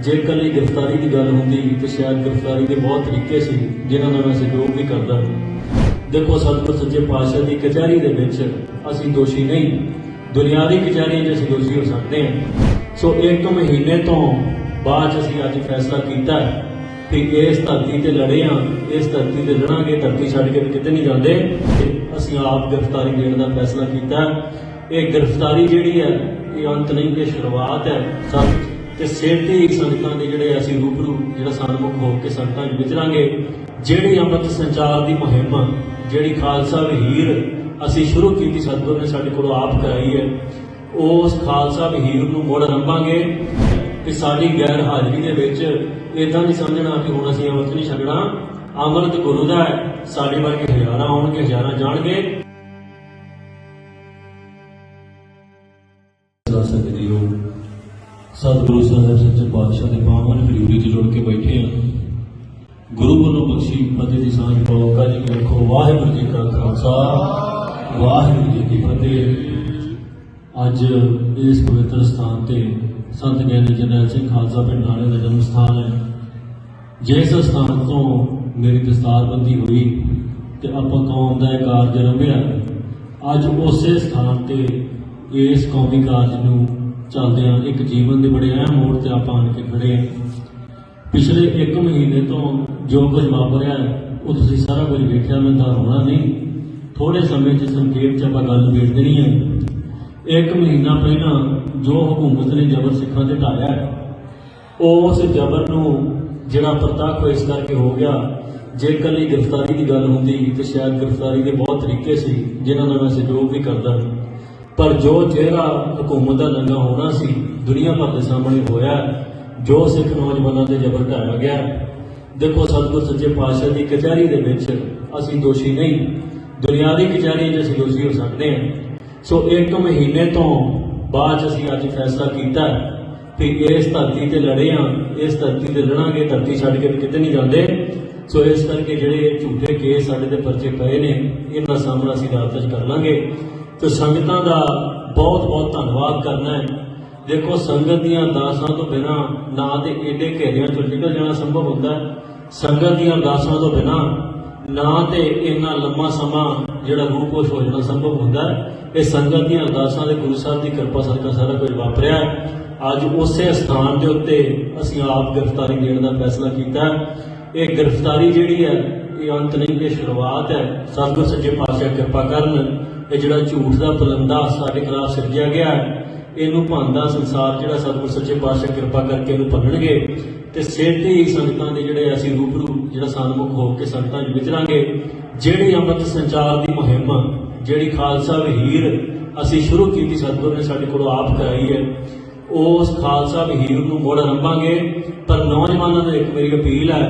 ਜੇ ਕੱਲੀ गिरफ्तारी की गल होंदी तो शायद गिरफ्तारी के बहुत तरीके से जिन्हों का मैं सहयोग भी करता। देखो सतगुर सच्चे पातशाह की कचहरी के असी दोषी नहीं, दुनियावी कचहरी असी दोषी हो सकते हैं। सो एक महीने तो बाद असी अज फैसला किया कि इस धरती से लड़े हाँ, इस धरती से लड़ांगे, धरती छड्ड के किते नहीं जाते। असी आप गिरफ्तारी देने का फैसला किया। ये गिरफ्तारी जिहड़ी है ये अंत नहीं, ये शुरुआत है। ते सेठी संगतां दे जिहड़े असीं रूबरू जिहड़ा सन्मुख हो के संगतां विच विचरांगे। जिहड़ी अमृत संचार की मुहिम जिहड़ी खालसा वहीर असीं शुरू कीती, सतगुर ने साडे कोलों आप कराई है, उस खालसा वहीर नूं मुड़ रंभांगे कि साडी गैर हाज़री दे विच इदां नहीं समझना कि हुण असीं अमृत नहीं छड्डना। अमृत गुरु दा है, साडे वर्गे हज़ारां आउणगे, हज़ारां जाणगे। सतगुरु साहब सच्चे पातशाह के पावन हजूरी च जुड़ के बैठे हैं। गुरु वालों बख्शी फतेह की सांझ पाओ। कज के रखो। वाहिगुरू जी का खालसा, वाहिगुरू जी की फतेह। अज इस पवित्र स्थान से संत ज्ञानी जरनैल सिंह खालसा पिंडाणे का जन्म स्थान है। जिस स्थान तो मेरी दस्तारबंदी हुई तो आपां कौम का कारज रंभिया। अज उस स्थान से इस कौमी कारज नूं चलदे एक जीवन के बड़े अहम मोड़ से आप आन के खड़े हैं। पिछले एक महीने तो जो कुछ वापरिया वो तुसीं सारा कुछ वेख्या। मैं दोहराउणा नहीं, थोड़े समय से संक्षेप च आपां गल निबेड़ देनी है। एक महीना पहला जो हुकूमत ने जबर सिखां ते ढाया, उस जबर नूं जिहड़ा प्रतੱਖ इस करके हो गया। जे कली गिरफ्तारी की गल होंदी तो शायद गिरफ्तारी के बहुत तरीके से जिन्हों का मैं सहयोग भी करता, पर जो चेहरा हुकूमत का नंगा होना सी दुनिया भर के सामने होया। जो सिख नौजवानों से जबर ढाया गया। देखो सतगुर सच्चे पातशाह की कचहरी के असी दोषी नहीं, दुनियावी कचहरी असी दोषी हो सकते हैं। सो एक महीने तो बाद असी अज फैसला किया कि इस धरती से लड़े हाँ, इस धरती से लड़ांगे, धरती छड्ड के किते नहीं जाते। सो इस करके जिहड़े झूठे केस साडे ते परचे पए ने, इन्हां दा सामना असी अदालत च कर लांगे। तो संगतां दा बहुत बहुत धन्नवाद करना है। देखो संगत दीआं अरदासां तो बिना ना तो एडे घेरियां चों निकल जाना संभव होता है। संगत दीआं अरदासां तो बिना ना तो इन्ना लंबा समा जिहड़ा रूपोश हो जाना संभव होता है। ये संगत दीआं अरदासां ते गुरु साहब की कृपा सदका सारा कुछ वापरिया है। अज उस स्थान के उत्ते असीं आप गिरफ्तारी देने का फैसला किया। ये गिरफ्तारी जिहड़ी है ये अंत नहीं, ये शुरुआत है। सतगुर सच्चे पातशाह कृपा करन। ये जिहड़ा झूठ का पुलंदा साडे खिलाफ सिरजिया गया है, इनू भंदा संसार जिहड़ा सतगुर सच्चे पातशाह कृपा करके इनू भंनणगे। ते सेठी संगतां दे जिहड़े असीं रूबरू जिहड़ा सन्मुख हो के संगतां विच विचरांगे। जिहड़ी अमृत संचार की मुहिम जिहड़ी खालसा वहीर असीं शुरू कीती, सतगुर ने साडे कोलों आप कराई है, उस खालसा वहीर नूं मुड़ रंभांगे। पर नौजवानों नूं एक मेरी अपील है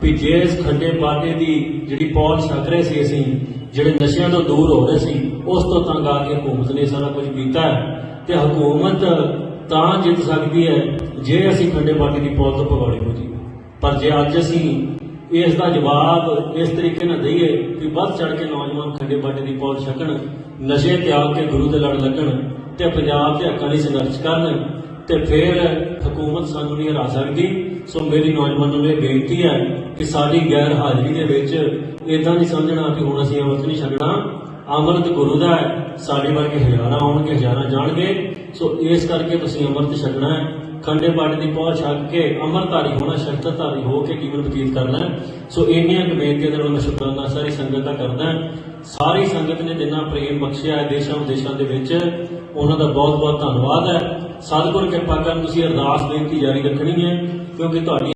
कि जिस खड्डे पाटे की जिहड़ी पहुंच छक रहे सी, असीं जिहड़े नशियां तो दूर हो रहे सी, उस तो तंग आके हुकूमत ने सारा कुछ किया है। ते हुकूमत तां जित सकती है जे असीं खंडे पाटे की पौल तो भगौड़े हो जी। पर जे अज असीं इसका जवाब इस तरीके ना दईए कि बढ़ चढ़ के नौजवान खंडे पाटे की पौल छकण, नशे त्याग के गुरु के लड़ लगन ते पंजाब के हक्कां लई संघर्ष करन, ते फिर हुकूमत सानू नहीं हरा सकती। सो मेरी नौजवानों ने बेनती है कि साडी गैर हाज़री दे विच इदां नहीं समझना कि हुण असीं अमृत नहीं छड्डना। अमृत गुरु दा है, साडे वर्गे हज़ारां आउणगे, हज़ारां जाणगे। सो इस करके तुसीं अमृत छकना है। खंडे पाटे की पहुंच छक के अमरधारी होना, शस्त्रधारी हो के जीवन बतीत करना है। सो इन्नियां बेनतियां दे नाल मैं शुकराना सारी संगत का करदा है। सारी संगत ने जिन्ना प्रेम बख्शिया है देशां विदेशां दे विच, उन्हां दा बहुत बहुत धन्नवाद है। सतगुर किरपा करन, तुसीं अरदास बेनती जारी रखनी है, क्योंकि तुहाडी